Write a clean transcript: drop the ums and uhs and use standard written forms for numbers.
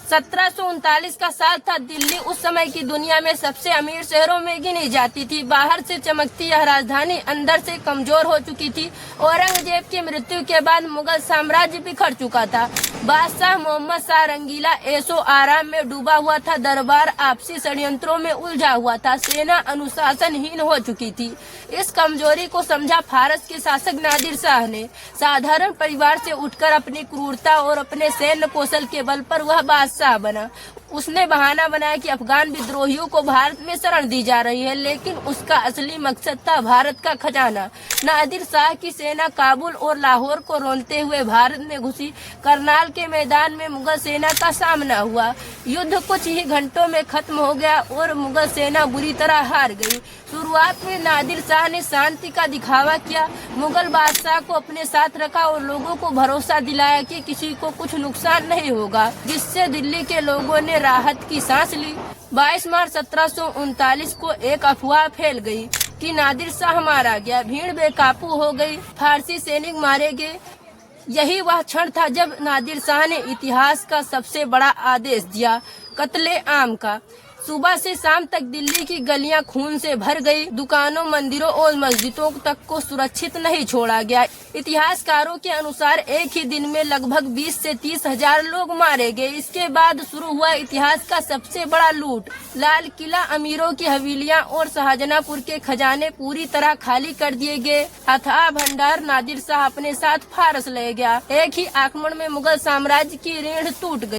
1739 का साल था। दिल्ली उस समय की दुनिया में सबसे अमीर शहरों में गिनी जाती थी। बाहर से चमकती यह राजधानी अंदर से कमजोर हो चुकी थी। औरंगजेब की मृत्यु के बाद मुगल साम्राज्य बिखर चुका था। बादशाह मोहम्मद शाह रंगीला ऐशो आराम में डूबा हुआ था। दरबार आपसी षड्यंत्रों में उलझा हुआ था। सेना अनुशासनहीन हो चुकी थी। इस कमजोरी को समझा फारस के शासक नादिर शाह ने। साधारण परिवार से उठकर अपनी क्रूरता और अपने सैन्य कौशल के बल पर वह बादशाह बना। उसने बहाना बनाया कि अफगान विद्रोहियों को भारत में शरण दी जा रही है, लेकिन उसका असली मकसद था भारत का खजाना। नादिर शाह की सेना काबुल और लाहौर को रोनते हुए भारत में घुसी। करनाल के मैदान में मुगल सेना का सामना हुआ। युद्ध कुछ ही घंटों में खत्म हो गया और मुगल सेना बुरी तरह हार गई। शुरुआत में नादिर शाह ने शांति का दिखावा किया। मुगल बादशाह को अपने साथ रखा और लोगों को भरोसा दिलाया कि किसी को कुछ नुकसान नहीं होगा, जिससे दिल्ली के लोगों ने राहत की सांस ली। 22 मार्च 1739 को एक अफवाह फैल गई कि नादिर शाह मारा गया। भीड़ बेकाबू हो गई। फारसी सैनिक मारे गए। यही वह क्षण था जब नादिर शाह ने इतिहास का सबसे बड़ा आदेश दिया, कत्ले आम का। सुबह से शाम तक दिल्ली की गलियां खून से भर गई। दुकानों, मंदिरों और मस्जिदों तक को सुरक्षित नहीं छोड़ा गया। इतिहासकारों के अनुसार एक ही दिन में लगभग 20 से 30 हजार लोग मारे गए। इसके बाद शुरू हुआ इतिहास का सबसे बड़ा लूट। लाल किला, अमीरों की हवेलियां और शाहजहांपुर के खजाने पूरी तरह खाली कर दिए गए। अथाह भंडार नादिर शाह अपने साथ फारस ले गया। एक ही आक्रमण में मुगल साम्राज्य की रीढ़ टूट गई।